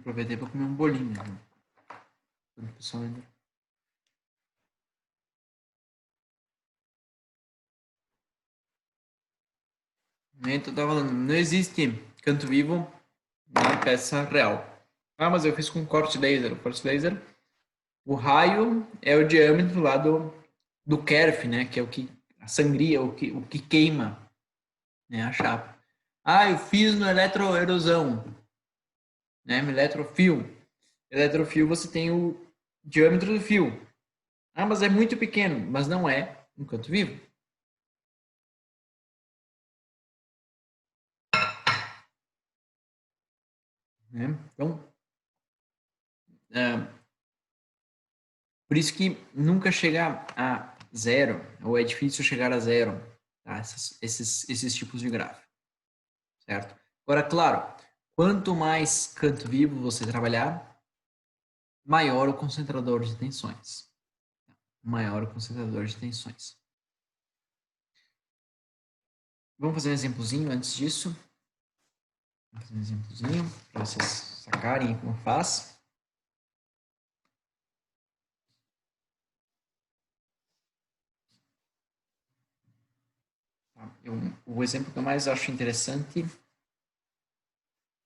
Aproveitei para comer um bolinho, né? Quando o pessoal entra. Então, eu tava falando, não existe canto vivo na peça real. Ah, mas eu fiz com corte laser. O corte laser, o raio é o diâmetro lá do kerf, né? Que é o que a sangria, o que queima, né? A chapa. Ah, eu fiz no eletroerosão, né? No eletrofio. Eletrofio você tem o diâmetro do fio. Ah, mas é muito pequeno, mas não é um canto vivo. Né? Então, por isso que nunca chega a zero, ou é difícil chegar a zero, tá? Esses tipos de gráfico, certo? Agora, claro, quanto mais canto vivo você trabalhar, maior o concentrador de tensões. Maior o concentrador de tensões. Vamos fazer um exemplozinho antes disso. Vamos fazer um exemplozinho para vocês sacarem como faz. O exemplo que eu mais acho interessante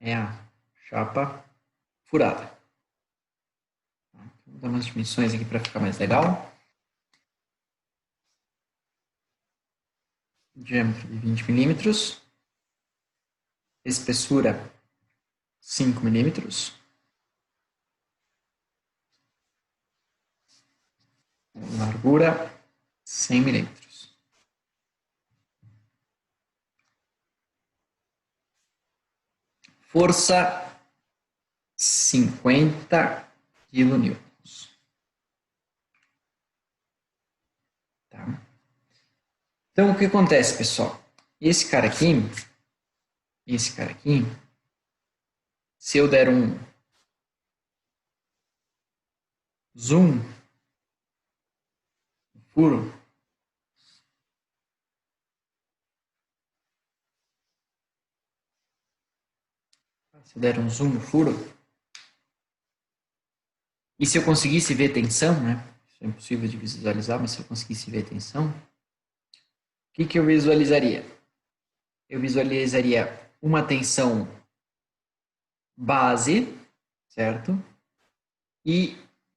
é a chapa furada. Vou dar umas dimensões aqui para ficar mais legal. Diâmetro de 20 milímetros. Espessura 5 milímetros. Largura 100 milímetros. Força 50 quilonewtons. Tá? Então, o que acontece, pessoal? Esse cara aqui, se eu der um zoom no furo, e se eu conseguisse ver tensão, né? Isso é impossível de visualizar, mas se eu conseguisse ver tensão, o que eu visualizaria? Eu visualizaria uma tensão base, certo? E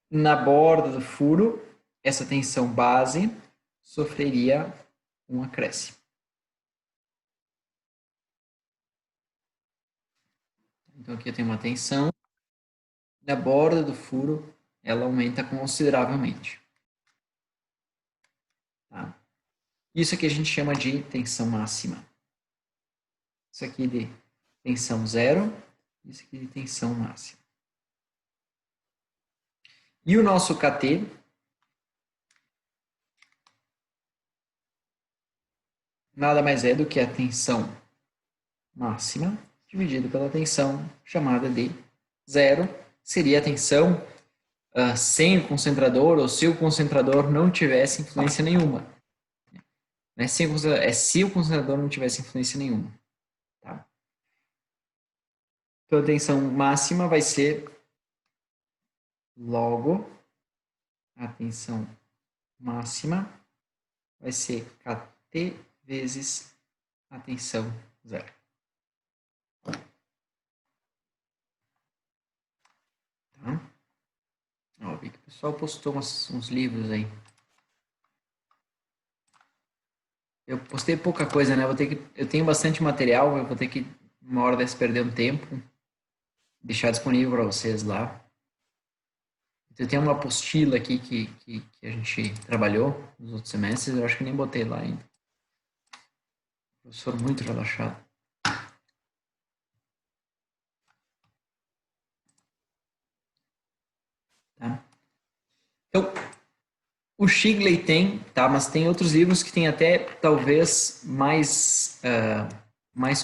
na borda do furo, essa tensão base sofreria um acréscimo. Então aqui eu tenho uma tensão, na borda do furo ela aumenta consideravelmente. Tá? Isso aqui a gente chama de tensão máxima. Isso aqui de tensão zero, isso aqui de tensão máxima. E o nosso KT nada mais é do que a tensão máxima dividido pela tensão chamada de zero, seria a tensão sem o concentrador, ou se o concentrador não tivesse influência nenhuma. Né? Se o concentrador não tivesse influência nenhuma. Tá? Então a tensão máxima vai ser logo a tensão máxima vai ser KT vezes a tensão zero. Tá? Ó, vi que o pessoal postou uns livros aí. Eu postei pouca coisa, né? Eu tenho bastante material, eu vou ter que, uma hora dessa, perder um tempo, deixar disponível para vocês lá. Eu tenho uma apostila aqui que a gente trabalhou nos outros semestres, eu acho que nem botei lá ainda. Professor muito relaxado. Tá? Então, o Shigley tem, tá? Mas tem outros livros que tem até, talvez, mais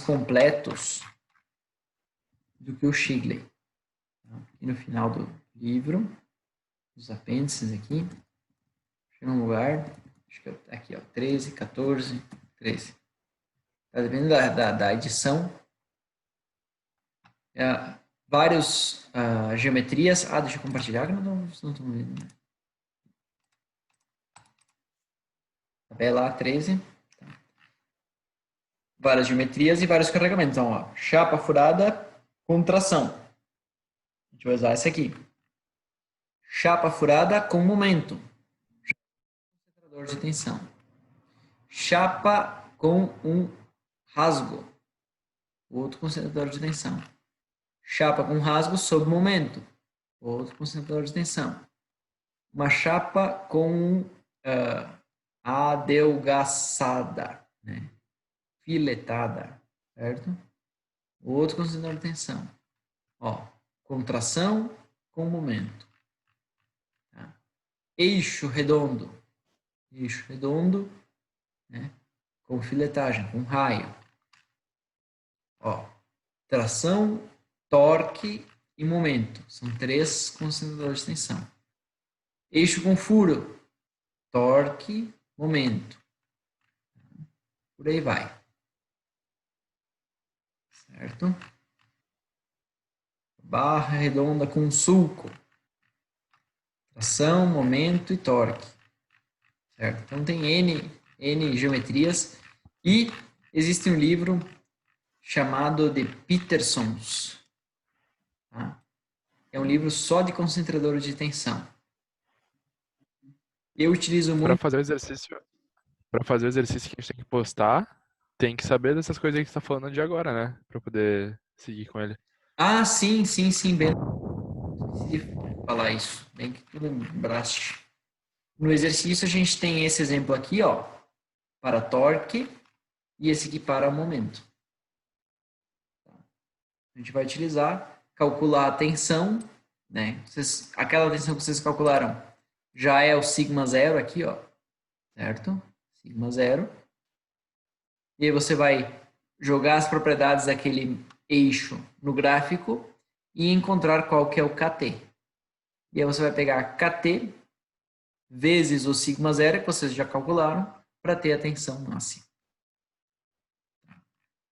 completos do que o Shigley. Tá? E no final do livro, os apêndices aqui, chega um lugar, acho que é aqui, ó, 13, 14, 13. Tá dependendo da edição. várias geometrias. Deixa eu compartilhar, que não estou vendo. Né? Tabela A13. Várias geometrias e vários carregamentos. Então, ó, chapa furada com tração. A gente vai usar essa aqui. Chapa furada com momento. Concentrador de tensão. Chapa com um rasgo. Outro concentrador de tensão. Chapa com rasgo sob momento. Outro concentrador de tensão. Uma chapa com adelgaçada, né? Filetada, certo? Outro concentrador de tensão. Ó, contração com momento. Tá? Eixo redondo, né? Com filetagem, com raio. Ó, tração, torque e momento. São 3 concentradores de tensão. Eixo com furo, torque, momento. Por aí vai. Certo? Barra redonda com sulco. Tração, momento e torque. Certo? Então tem N geometrias. E existe um livro chamado de Petersons. Tá? É um livro só de concentradores de tensão. Eu utilizo muito... Para fazer o exercício que a gente tem que postar, tem que saber dessas coisas aí que você tá falando de agora, né? Para poder seguir com ele. Sim, bem. Esqueci de falar isso. Bem que tu lembraste. No exercício a gente tem esse exemplo aqui, ó, para torque e esse aqui para momento. A gente vai utilizar, calcular a tensão, né? Aquela tensão que vocês calcularam já é o sigma zero aqui, ó, certo? Sigma zero. E aí você vai jogar as propriedades daquele eixo no gráfico e encontrar qual que é o KT. E aí você vai pegar KT vezes o sigma zero, que vocês já calcularam, para ter a tensão máxima.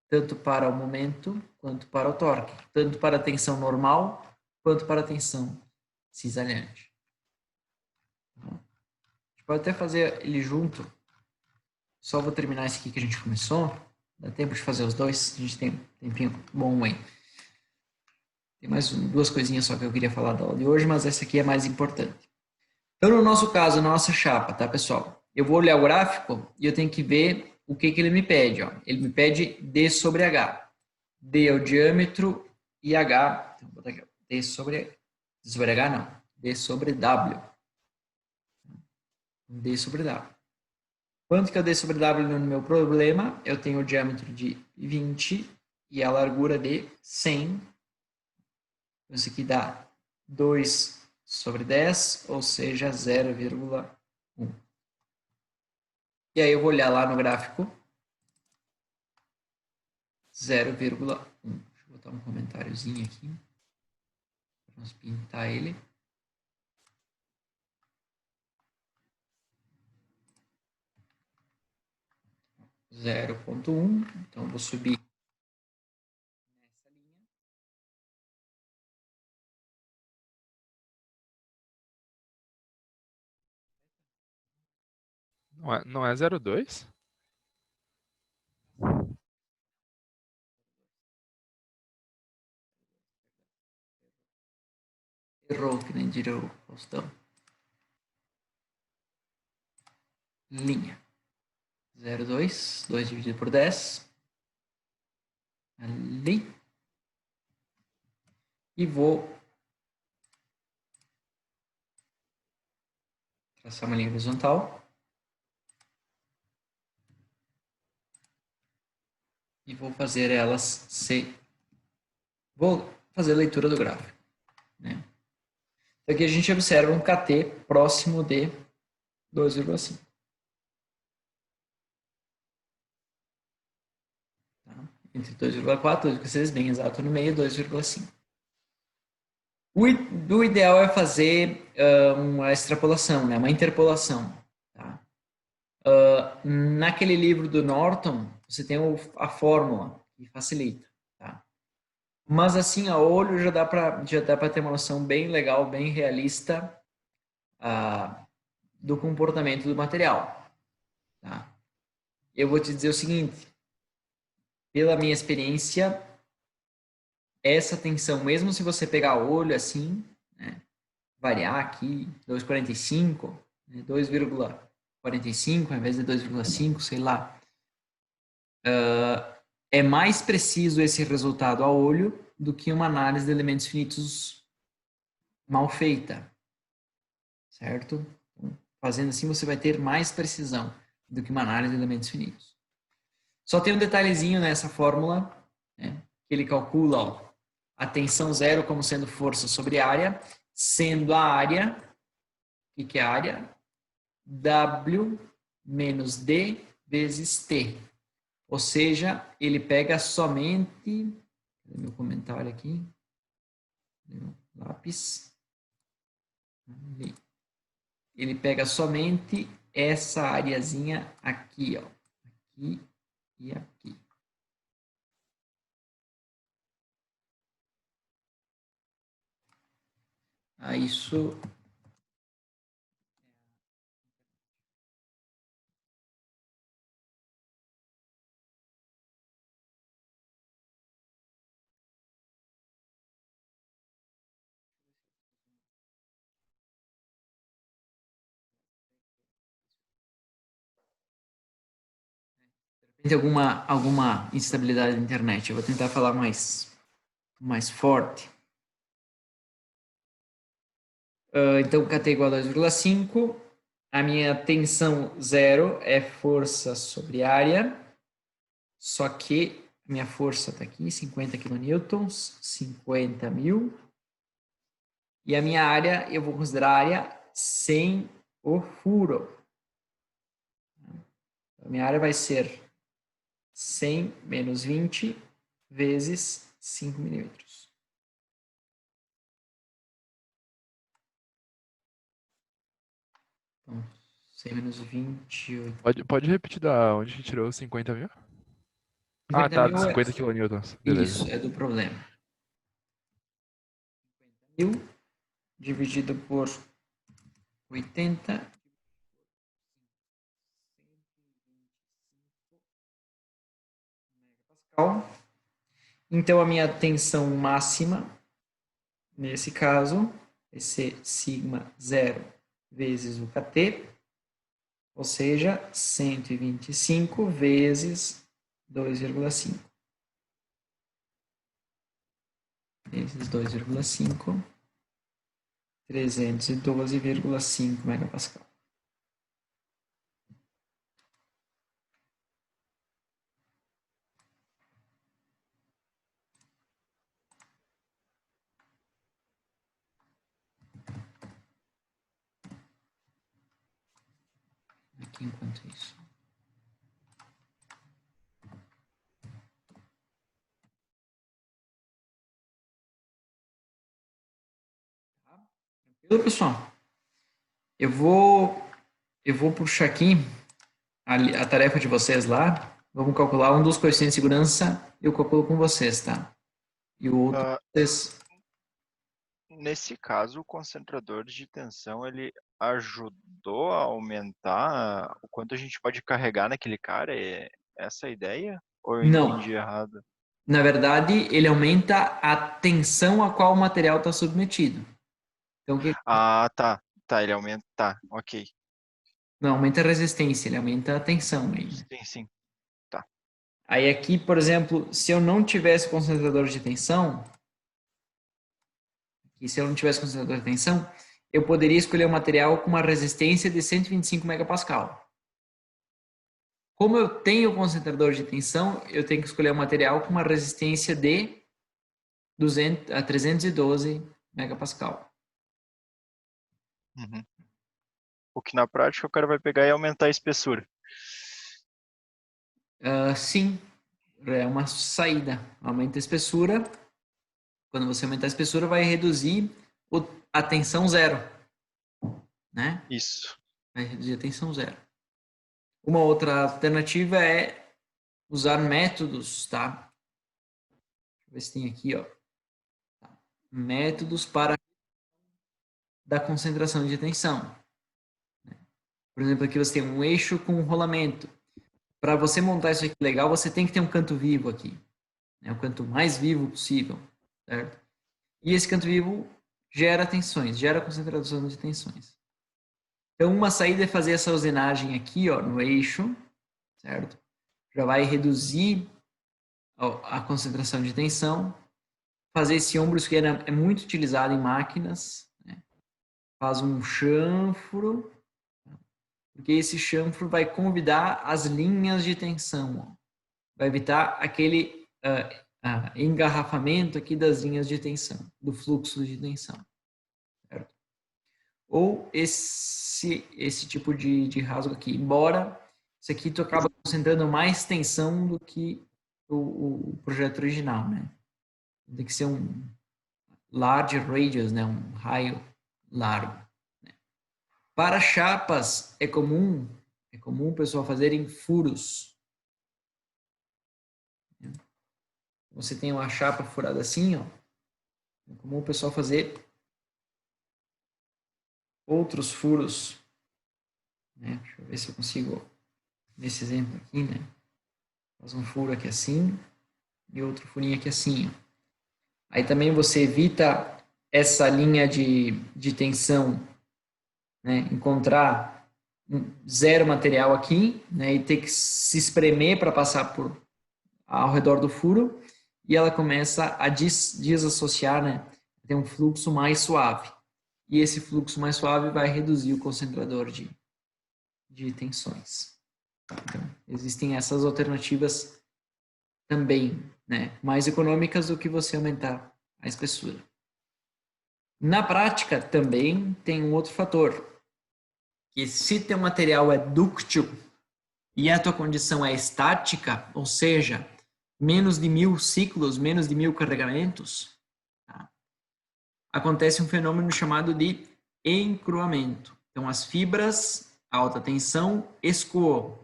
Tanto para o momento, quanto para o torque. Tanto para a tensão normal, quanto para a tensão cisalhante. A gente pode até fazer ele junto. Só vou terminar esse aqui que a gente começou. Dá tempo de fazer os dois. A gente tem um tempinho bom aí. Tem mais 2 coisinhas só que eu queria falar da aula de hoje, mas essa aqui é mais importante. Então, no nosso caso, na nossa chapa, tá, pessoal? Eu vou olhar o gráfico e eu tenho que ver o que ele me pede. Ó. Ele me pede D sobre H. D é o diâmetro e H... Então, vou botar aqui, ó. D sobre H, não. D sobre W. D sobre W. Quanto que é o D sobre W no meu problema? Eu tenho o diâmetro de 20 e a largura de 100. Isso aqui dá 2 sobre 10, ou seja, 0,1. E aí eu vou olhar lá no gráfico, 0,1. Deixa eu botar um comentáriozinho aqui, para nós pintar ele. Zero ponto 1, então eu vou subir nessa linha. Não é 0,2? Errou, que nem diria o Faustão. Linha. 0,2, 2 dividido por 10. Ali. E vou traçar uma linha horizontal. E vou fazer elas se... Vou fazer a leitura do gráfico. Né? Então aqui a gente observa um KT próximo de 2,5. Tá? Entre 2,4 e 2,6, bem exato no meio, 2,5. O ideal é fazer uma extrapolação, né? Uma interpolação. Tá? Naquele livro do Norton, você tem a fórmula que facilita. Tá? Mas assim, a olho já dá para ter uma noção bem legal, bem realista do comportamento do material, tá? Eu vou te dizer o seguinte, pela minha experiência, essa tensão, mesmo se você pegar a olho assim, né, variar aqui 2,45, né, 2,45 ao invés de 2,5, sei lá, é mais preciso esse resultado a olho do que uma análise de elementos finitos mal feita, certo? Então, fazendo assim, você vai ter mais precisão do que uma análise de elementos finitos. Só tem um detalhezinho nessa fórmula, né, que ele calcula ó, a tensão zero como sendo força sobre área, sendo a área, o que é a área? W menos D vezes T. Ou seja, ele pega somente. Cadê meu comentário aqui? Meu lápis. Ele pega somente essa areazinha aqui, ó. Aqui e aqui. Isso. Tem alguma instabilidade na internet. Eu vou tentar falar mais forte. Então, KT igual a 2,5. A minha tensão zero é força sobre área. Só que minha força está aqui, 50 kNs, 50 mil. E a minha área, eu vou considerar a área sem o furo. A minha área vai ser 100 menos 20 vezes 5 milímetros. Então, 100 menos 20... Pode repetir da onde a gente tirou os 50 mil? Ah, 50 tá, dos mil é... 50 quilonewtons. Isso, Beleza. é do problema. 1000 dividido por 80. Então, a minha tensão máxima, nesse caso, vai ser sigma zero vezes o KT, ou seja, 125 vezes 2,5. Vezes 2,5, 312,5 megapascal. Aqui enquanto isso. Tranquilo, pessoal? Eu vou, eu vou puxar aqui a tarefa de vocês lá. Vamos calcular um dos coeficientes de segurança. Eu calculo com vocês, tá? E o outro, Ah, vocês... nesse caso, o concentrador de tensão, ele ajudou a aumentar o quanto a gente pode carregar naquele cara? É essa a ideia? Ou eu Não. entendi errado? Na verdade, ele aumenta a tensão a qual o material está submetido. Então, Ah, tá. Tá, ele aumenta. Tá, ok. não aumenta a resistência, ele aumenta a tensão aí, né? Sim, sim. Tá. Aí aqui, por exemplo, se eu não tivesse concentrador de tensão, eu poderia escolher um material com uma resistência de 125 megapascal. Como eu tenho concentrador de tensão, eu tenho que escolher um material com uma resistência de 312 megapascal. Uhum. O que na prática o cara vai pegar e aumentar a espessura. Sim, é uma saída. Aumenta a espessura. Quando você aumentar a espessura, vai reduzir a tensão zero, né? Isso. Vai reduzir a tensão zero. Uma outra alternativa é usar métodos, tá? ver se tem aqui, ó. Métodos para da concentração de tensão. Por exemplo, aqui você tem um eixo com um rolamento. Para você montar isso aqui legal, você tem que ter um canto vivo aqui. Né? O canto mais vivo possível, certo? E esse canto vivo gera tensões, gera concentração de tensões. Então, uma saída é fazer essa usinagem aqui, ó, no eixo, certo? Já vai reduzir a concentração de tensão. Fazer esse ombro esquerdo é muito utilizado em máquinas, né? Faz um chanfro, porque esse chanfro vai convidar as linhas de tensão, ó. Vai evitar aquele engarrafamento aqui das linhas de tensão, do fluxo de tensão, certo? Ou esse tipo de rasgo aqui, embora isso aqui tu acaba concentrando mais tensão do que o projeto original, né? Tem que ser um large radius, né? Um raio largo. Né? Para chapas é comum o pessoal fazerem furos. Você tem uma chapa furada assim, ó. É comum o pessoal fazer outros furos. Né? Deixa eu ver se eu consigo, nesse exemplo aqui, né? Faz um furo aqui assim e outro furinho aqui assim, ó. Aí também você evita essa linha de tensão, né? Encontrar zero material aqui, né? E ter que se espremer para passar ao redor do furo, e ela começa a desassociar, né? Tem um fluxo mais suave. E esse fluxo mais suave vai reduzir o concentrador de tensões. Então, existem essas alternativas também, né? Mais econômicas do que você aumentar a espessura. Na prática, também tem um outro fator, que se teu material é dúctil e a tua condição é estática, ou seja, menos de 1000 ciclos, menos de 1000 carregamentos, tá? Acontece um fenômeno chamado de encruamento. Então, as fibras, alta tensão, escoam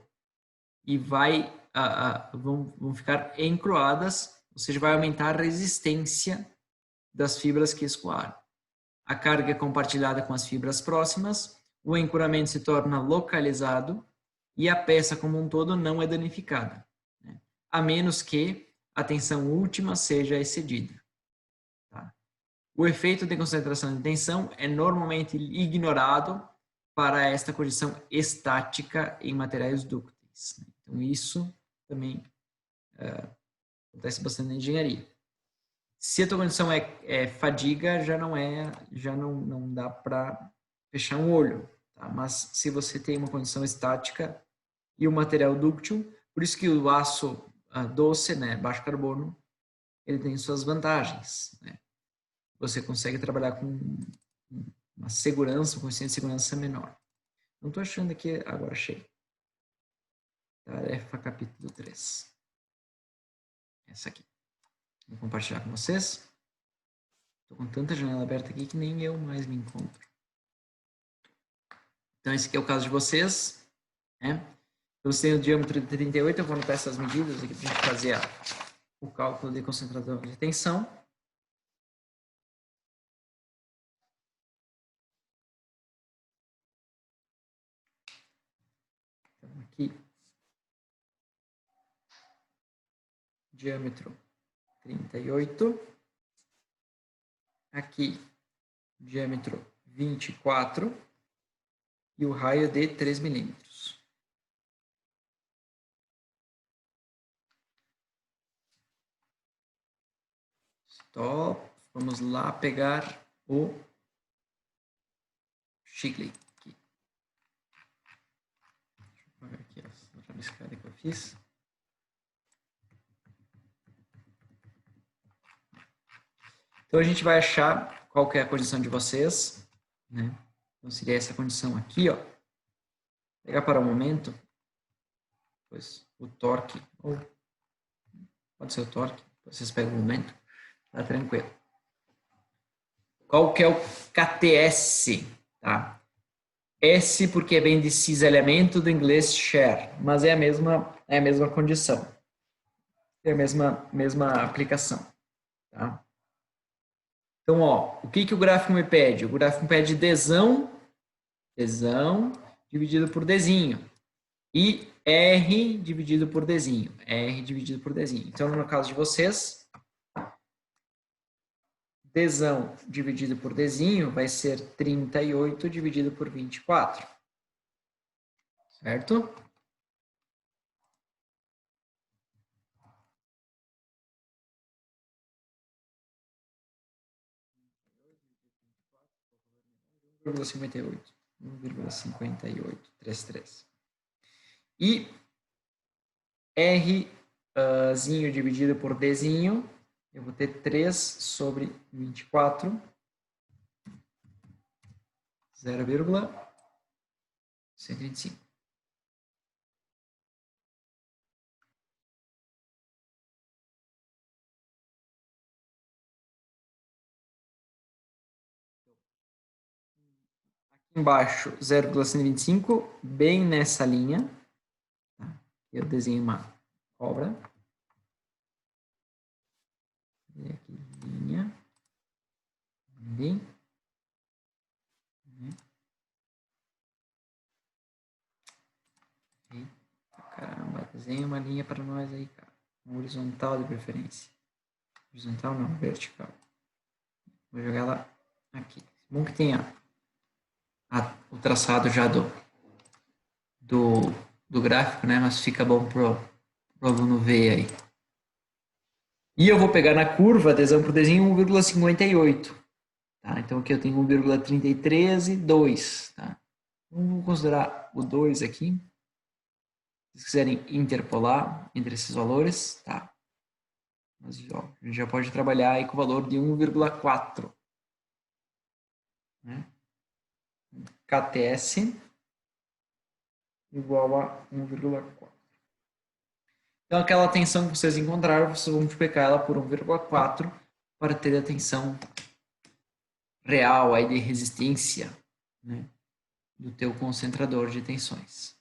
e vão ficar encruadas, ou seja, vai aumentar a resistência das fibras que escoaram. A carga é compartilhada com as fibras próximas, o encurramento se torna localizado e a peça como um todo não é danificada, né? A menos que a tensão última seja excedida. Tá? O efeito de concentração de tensão é normalmente ignorado para esta condição estática em materiais dúcteis. Então, isso também acontece bastante na engenharia. Se a tua condição é fadiga, já não dá para fechar um olho. Tá? Mas se você tem uma condição estática e o material dúctil, por isso que o aço doce, né, baixo carbono, ele tem suas vantagens. Né? Você consegue trabalhar com uma segurança, um coeficiente de segurança menor. Não estou achando aqui, agora achei. Tarefa capítulo 3. Essa aqui. Vou compartilhar com vocês. Estou com tanta janela aberta aqui que nem eu mais me encontro. Então, esse aqui é o caso de vocês. Né? Você tem o diâmetro de 38, eu vou anotar essas medidas aqui para a gente fazer o cálculo de concentração de tensão. Então, aqui, diâmetro 38. Aqui, diâmetro 24. E o raio de 3 milímetros. Stop. Vamos lá pegar o chicle. Aqui. Deixa eu pegar aqui a outra biscada que eu fiz. Então, a gente vai achar qual que é a condição de vocês, né? Então, seria essa condição aqui, ó. Vou pegar para o momento, depois o torque, ou pode ser o torque, vocês pegam o momento, tá tranquilo. Qual que é o KTS, tá? S porque vem de cisalhamento do inglês share, mas é a mesma condição. É a mesma aplicação. Tá? Então, ó, o que o gráfico me pede? O gráfico me pede Dzão dividido por Dzinho. E R dividido por Dzinho. R dividido por Dzinho. Então, no caso de vocês, Dzão dividido por Dzinho vai ser 38 dividido por 24. Certo? Um 1,5833. E Rzinho dividido por Dzinho, eu vou ter 3 sobre 24, 0,125. Aqui embaixo, 0,125, bem nessa linha. Eu desenho uma cobra. E aqui, linha. Bem. Eita, caramba, desenha uma linha para nós aí, cara. Uma horizontal de preferência. Horizontal não, vertical. Vou jogar ela aqui. Bom que tenha o traçado já do gráfico, né? Mas fica bom pro aluno ver aí. E eu vou pegar na curva, adesão por desenho, 1,58. Tá? Então aqui eu tenho 1,33 e 2. Tá? Então, vou considerar o 2 aqui. Se vocês quiserem interpolar entre esses valores, tá? Mas ó, a gente já pode trabalhar aí com o valor de 1,4. Né? KTS igual a 1,4. Então, aquela tensão que vocês encontraram, vocês vão multiplicar ela por 1,4 para ter a tensão real aí de resistência, né, do teu concentrador de tensões.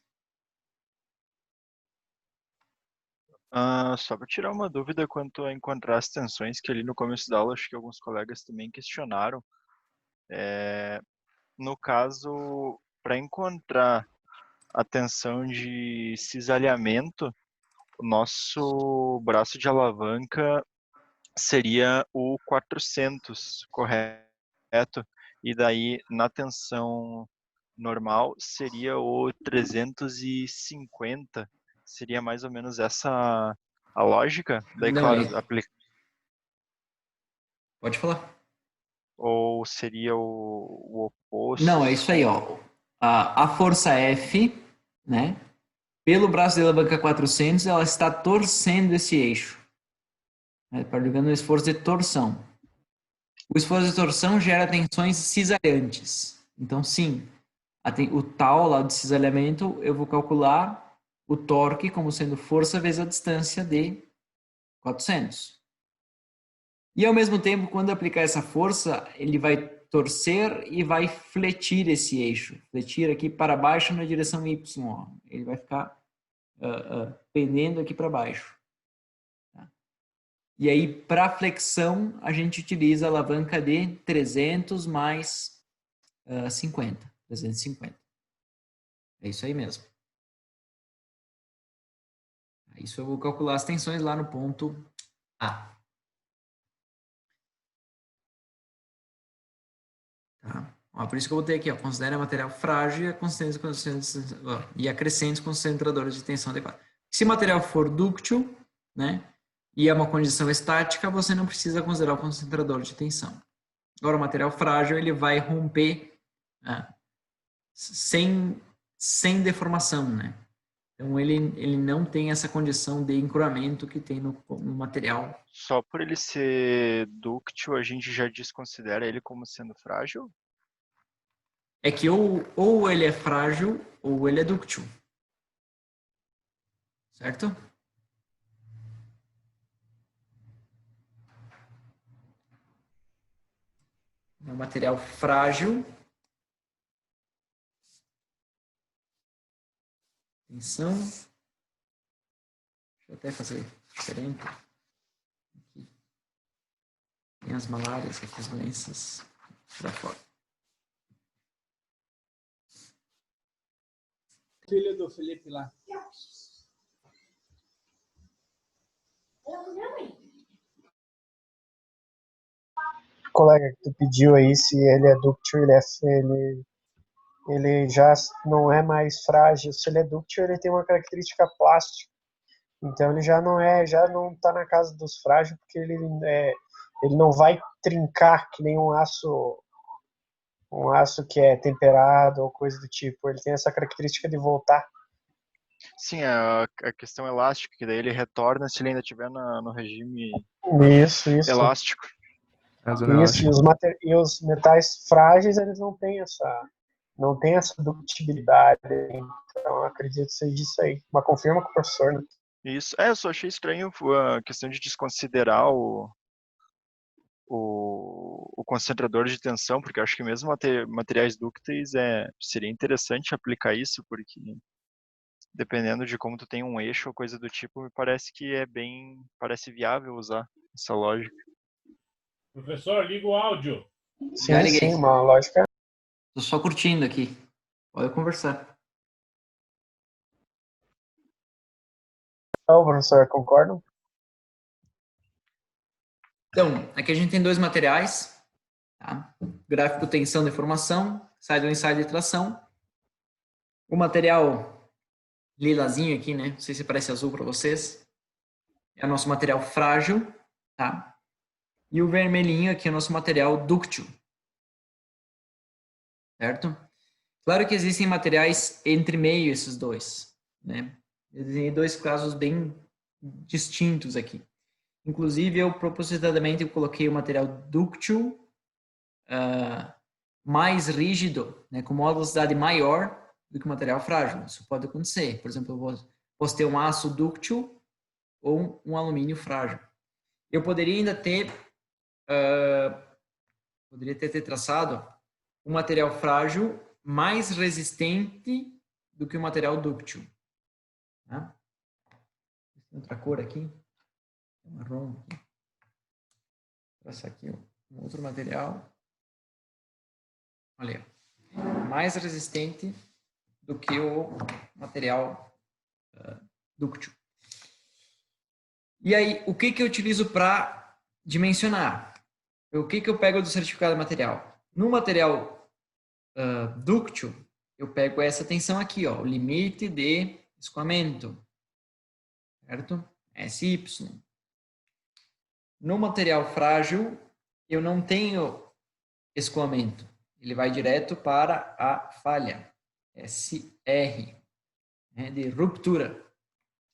Só para tirar uma dúvida quanto a encontrar as tensões, que ali no começo da aula acho que alguns colegas também questionaram. No caso, para encontrar a tensão de cisalhamento, o nosso braço de alavanca seria o 400, correto? E daí, na tensão normal, seria o 350. Seria mais ou menos essa a lógica? Daí, Não, claro, pode falar. ou seria o oposto? Não, é isso aí, ó. A força F, né, pelo braço de alavanca 400, ela está torcendo esse eixo. Né, aplicando um esforço de torção. O esforço de torção gera tensões cisalhantes. Então, sim, o tal lá do cisalhamento, eu vou calcular o torque como sendo força vezes a distância de 400. E ao mesmo tempo, quando aplicar essa força, ele vai torcer e vai fletir esse eixo. Fletir aqui para baixo na direção Y. Ó. Ele vai ficar pendendo aqui para baixo. Tá? E aí, para flexão, a gente utiliza a alavanca de 300 mais 50. 350. É isso aí mesmo. Isso eu vou calcular as tensões lá no ponto A. Tá? Ó, por isso que eu botei aqui, ó, considera material frágil e acrescentes concentradores de tensão adequada. Se o material for dúctil, né, e é uma condição estática, você não precisa considerar o concentrador de tensão. Agora, o material frágil, ele vai romper sem deformação, né? Então, ele não tem essa condição de encruamento que tem no material. Só por ele ser dúctil, a gente já desconsidera ele como sendo frágil? É que ou ele é frágil ou ele é dúctil. Certo? É um material frágil. Tensão. Deixa eu até fazer diferente. Aqui. as malárias, aqui as doenças para fora. Filho do Felipe lá. O colega que tu pediu aí, se ele é dúctil, ele já não é mais frágil. Se ele é dúctil, ele tem uma característica plástica. Então ele já não tá na casa dos frágeis, porque ele não vai trincar que nem um aço que é temperado ou coisa do tipo. Ele tem essa característica de voltar. Sim, a questão elástica, que daí ele retorna se ele ainda estiver no regime Isso. elástico. A zona Isso, elástica. e os metais frágeis, eles não têm essa ductibilidade. Então, eu acredito que seja isso aí. Mas confirma com o professor, né? Isso. Eu só achei estranho a questão de desconsiderar o concentrador de tensão, porque eu acho que mesmo materiais dúcteis seria interessante aplicar isso, porque dependendo de como tu tem um eixo ou coisa do tipo, me parece que parece viável usar essa lógica. Professor, liga o áudio. Já liguei. Sim, uma lógica. Tô só curtindo aqui. Pode conversar. Então, professor, concordam? Então, aqui a gente tem dois materiais, tá? Gráfico tensão de formação, side on side de tração. O material lilazinho aqui, né? Não sei se parece azul para vocês. É o nosso material frágil, tá? E o vermelhinho aqui é o nosso material dúctil. Certo? Claro que existem materiais entre meio esses dois, né? Existem dois casos bem distintos aqui. Inclusive, eu propositadamente coloquei o material dúctil mais rígido, né, com uma velocidade maior do que o material frágil. Isso pode acontecer. Por exemplo, eu posso ter um aço dúctil ou um alumínio frágil. Eu poderia ainda ter traçado um material frágil mais resistente do que o material dúctil. Tá? Tem outra cor aqui. Marrom aqui. Vou traçar aqui um outro material. Olha aí. Mais resistente do que o material dúctil. E aí, o que eu utilizo para dimensionar? O que eu pego do certificado de material? No material dúctil, eu pego essa tensão aqui, ó, o limite de escoamento, certo? SY. No material frágil, eu não tenho escoamento. Ele vai direto para a falha, SR, né, de ruptura.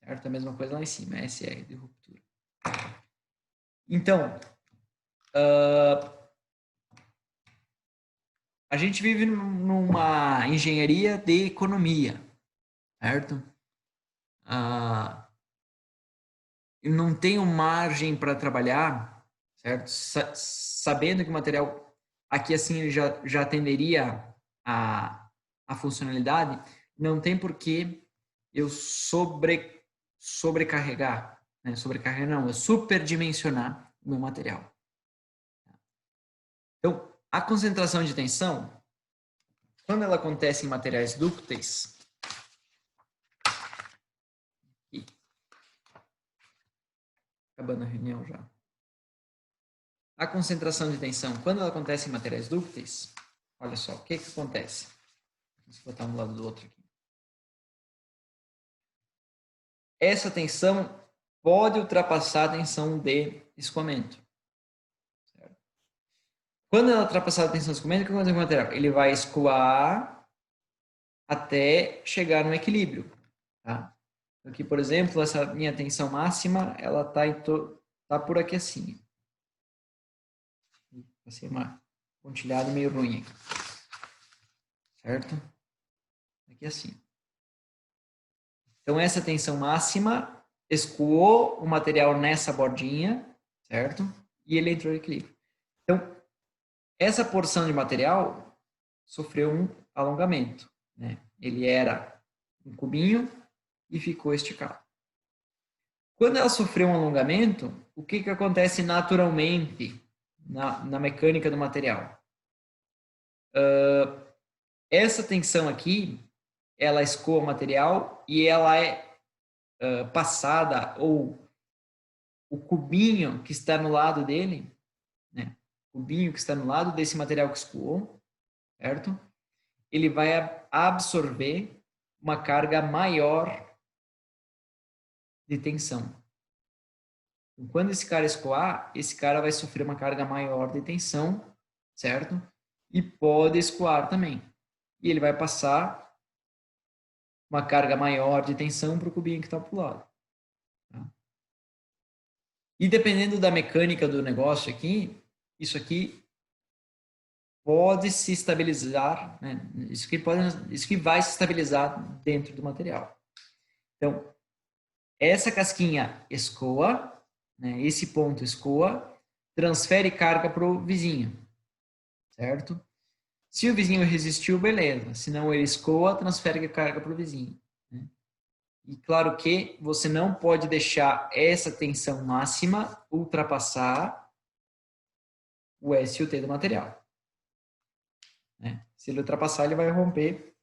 Certo? A mesma coisa lá em cima, SR de ruptura. Então, a gente vive numa engenharia de economia, certo? Eu não tenho margem para trabalhar, certo? Sabendo que o material aqui assim ele já atenderia a funcionalidade, não tem por que eu sobrecarregar, né? Sobrecarregar não, é superdimensionar o meu material. Então, a concentração de tensão, quando ela acontece em materiais dúcteis, acabando a reunião já. A concentração de tensão, quando ela acontece em materiais dúcteis, olha só, o que acontece? Vamos botar um lado do outro aqui. Essa tensão pode ultrapassar a tensão de escoamento. Certo? Quando ela ultrapassar a tensão de escoamento, o que acontece com o material? Ele vai escoar até chegar no equilíbrio. Tá? Aqui, por exemplo, essa minha tensão máxima, ela tá por aqui assim. Vai ser uma pontilhada meio ruim aqui. Certo? Aqui assim. Então, essa tensão máxima escoou o material nessa bordinha, certo? E ele entrou em equilíbrio. Então, essa porção de material sofreu um alongamento, né? Ele era um cubinho e ficou esticado. Quando ela sofreu um alongamento, o que acontece naturalmente na mecânica do material. Essa tensão aqui, ela escoa o material e ela é passada, ou o cubinho que está no lado dele, né? O cubinho que está no lado desse material que escoou, certo? Ele vai absorver uma carga maior de tensão. Então, quando esse cara escoar, esse cara vai sofrer uma carga maior de tensão, certo? E pode escoar também. E ele vai passar uma carga maior de tensão para o cubinho que está para o lado. Tá? E dependendo da mecânica do negócio aqui, isso aqui pode se estabilizar, né? Isso que vai se estabilizar dentro do material. Então, essa casquinha escoa, né? Esse ponto escoa, transfere carga para o vizinho, certo? Se o vizinho resistiu, beleza. Se não, ele escoa, transfere carga para o vizinho, né? E claro que você não pode deixar essa tensão máxima ultrapassar o S e o T do material, né? Se ele ultrapassar, ele vai romper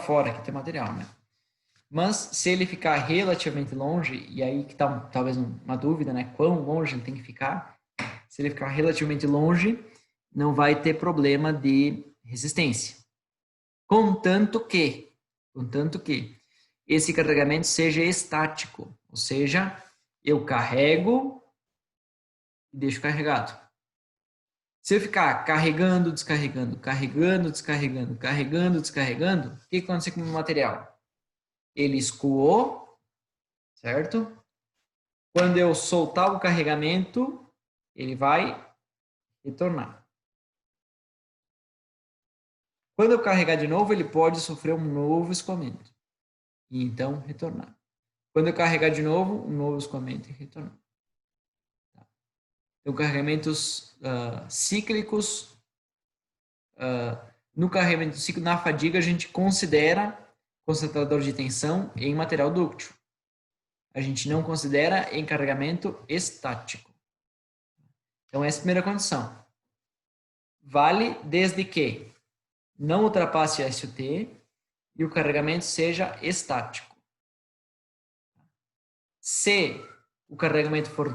fora que tem material, né? Mas se ele ficar relativamente longe, e aí que tá talvez uma dúvida, né? Quão longe ele tem que ficar? Se ele ficar relativamente longe, não vai ter problema de resistência. Contanto que esse carregamento seja estático, ou seja, eu carrego e deixo carregado. Se eu ficar carregando, descarregando, carregando, descarregando, carregando, descarregando, o que acontece com o meu material? Ele escoou, certo? Quando eu soltar o carregamento, ele vai retornar. Quando eu carregar de novo, ele pode sofrer um novo escoamento e então retornar. Quando eu carregar de novo, um novo escoamento e retornar. Então, carregamentos cíclicos. No carregamento cíclico, na fadiga, a gente considera concentrador de tensão em material dúctil. A gente não considera em carregamento estático. Então, essa é a primeira condição. Vale desde que não ultrapasse o SUT e o carregamento seja estático. Se o carregamento for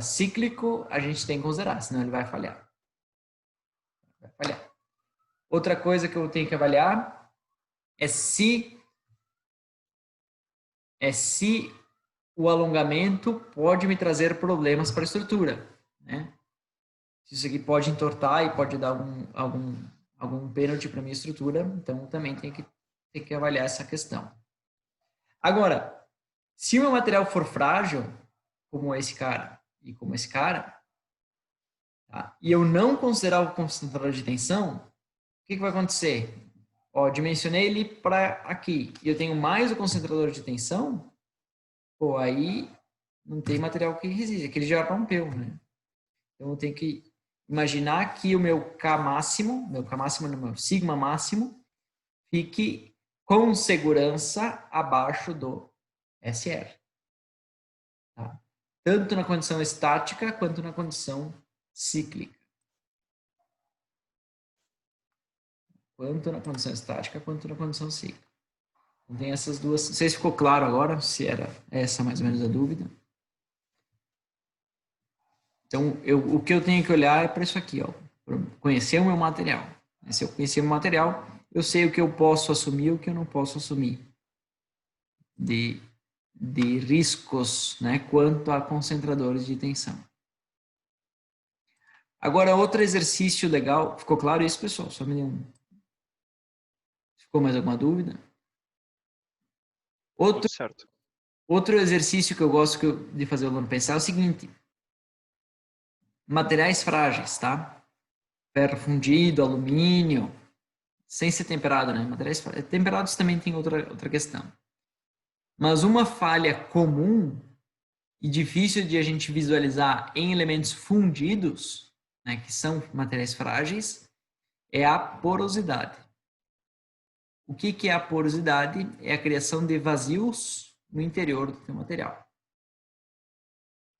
cíclico, a gente tem que considerar, senão ele vai falhar. Outra coisa que eu tenho que avaliar é se o alongamento pode me trazer problemas para a estrutura, né? Se isso aqui pode entortar e pode dar algum pênalti para a minha estrutura, então também tem que avaliar essa questão. Agora, se o meu material for frágil, como esse cara e como esse cara, tá? E eu não considerar o concentrador de tensão, o que vai acontecer? Ó, dimensionei ele para aqui e eu tenho mais o concentrador de tensão, pô, aí não tem material que resiste, aquele já rompeu, né? Então eu tenho que imaginar que o meu K máximo, meu sigma máximo, fique com segurança abaixo do SR. Tá? Tanto na condição estática quanto na condição cíclica. Quanto na condição estática quanto na condição cíclica. Então, tem essas duas. Não sei se ficou claro agora, se era essa mais ou menos a dúvida. Então, o que eu tenho que olhar é para isso aqui, ó, para conhecer o meu material. Se eu conhecer o meu material, eu sei o que eu posso assumir e o que eu não posso assumir de riscos, né, quanto a concentradores de tensão. Agora, outro exercício legal. Ficou claro isso, pessoal? Só me dê um. Ficou mais alguma dúvida? Outro exercício que eu gosto de fazer o aluno pensar é o seguinte. Materiais frágeis, tá? Ferro fundido, alumínio, sem ser temperado, né? Materiais temperados também tem outra questão. Mas uma falha comum e difícil de a gente visualizar em elementos fundidos, né, que são materiais frágeis, é a porosidade. O que é a porosidade? É a criação de vazios no interior do teu material.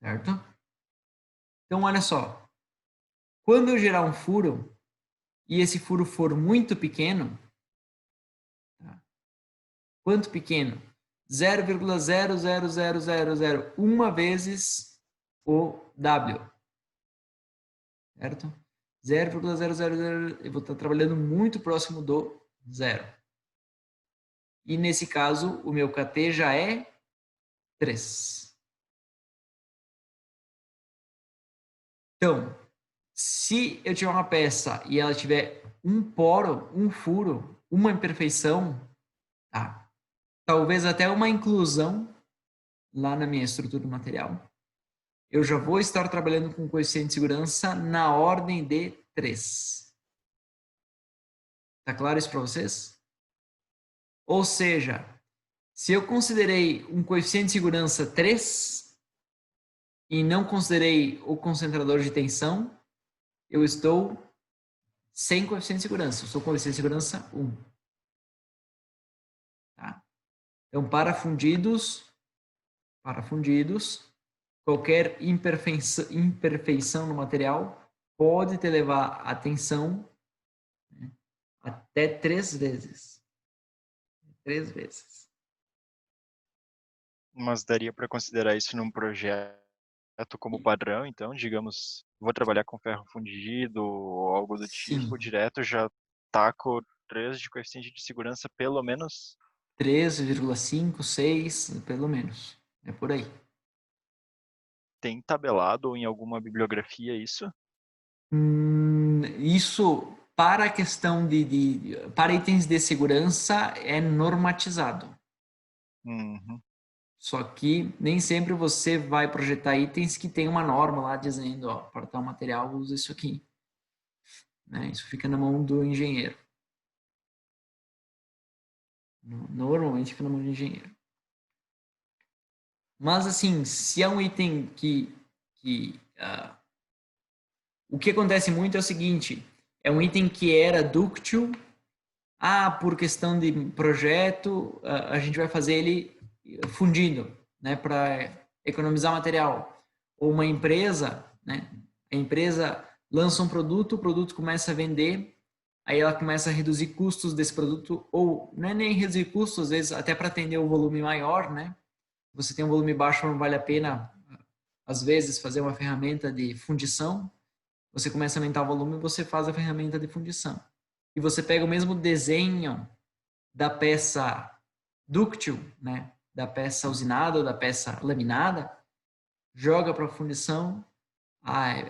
Certo? Então, olha só. Quando eu gerar um furo, e esse furo for muito pequeno, tá? Quanto pequeno? 0,00001 vezes o W. Certo? 0,000, eu vou estar trabalhando muito próximo do zero. E nesse caso, o meu KT já é 3. Então, se eu tiver uma peça e ela tiver um poro, um furo, uma imperfeição, tá? Talvez até uma inclusão lá na minha estrutura do material, eu já vou estar trabalhando com coeficiente de segurança na ordem de 3. Tá claro isso para vocês? Ou seja, se eu considerei um coeficiente de segurança 3 e não considerei o concentrador de tensão, eu estou sem coeficiente de segurança. Eu estou com coeficiente de segurança 1. Tá? Então, para fundidos, qualquer imperfeição no material pode te levar a tensão, né, até 3 vezes. 3 vezes. Mas daria para considerar isso num projeto como padrão, então, digamos, vou trabalhar com ferro fundido ou algo do Sim. tipo, direto já taco 3 de coeficiente de segurança, pelo menos? 3,5, 6, pelo menos. É por aí. Tem tabelado ou em alguma bibliografia isso? Isso, para a questão para itens de segurança, é normatizado. Uhum. Só que nem sempre você vai projetar itens que tem uma norma lá dizendo, ó, para tal material usa isso aqui. Né? Isso fica na mão do engenheiro. Normalmente fica na mão do engenheiro. Mas assim, se é um item o que acontece muito é o seguinte, é um item que era dúctil, por questão de projeto, a gente vai fazer ele fundido, né, para economizar material. Ou uma empresa, né, a empresa lança um produto, o produto começa a vender, aí ela começa a reduzir custos desse produto, ou não é nem reduzir custos, às vezes até para atender um volume maior, né? Você tem um volume baixo, não vale a pena, às vezes, fazer uma ferramenta de fundição. Você começa a aumentar o volume e você faz a ferramenta de fundição. E você pega o mesmo desenho da peça dúctil, né, da peça usinada ou da peça laminada, joga para a fundição,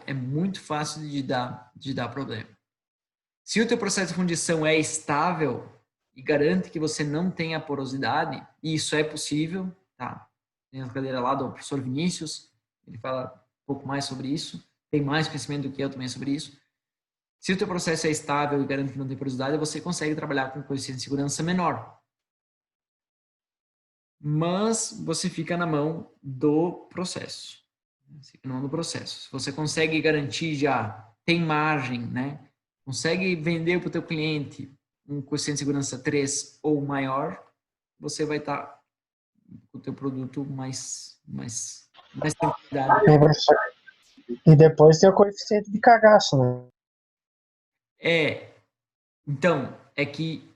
é muito fácil de dar problema. Se o teu processo de fundição é estável e garante que você não tenha porosidade, e isso é possível, tá? Tem a cadeira lá do professor Vinícius, ele fala um pouco mais sobre isso, tem mais conhecimento do que eu também sobre isso. Se o teu processo é estável e garante que não tem porosidade, você consegue trabalhar com coeficiente de segurança menor. Mas você fica na mão do processo. Fica na mão do processo. Se você consegue garantir já, tem margem, né? Consegue vender para o teu cliente um coeficiente de segurança 3 ou maior, você vai estar com o teu produto mais tranquilidade. E depois tem o coeficiente de cagaço, né? Então, é que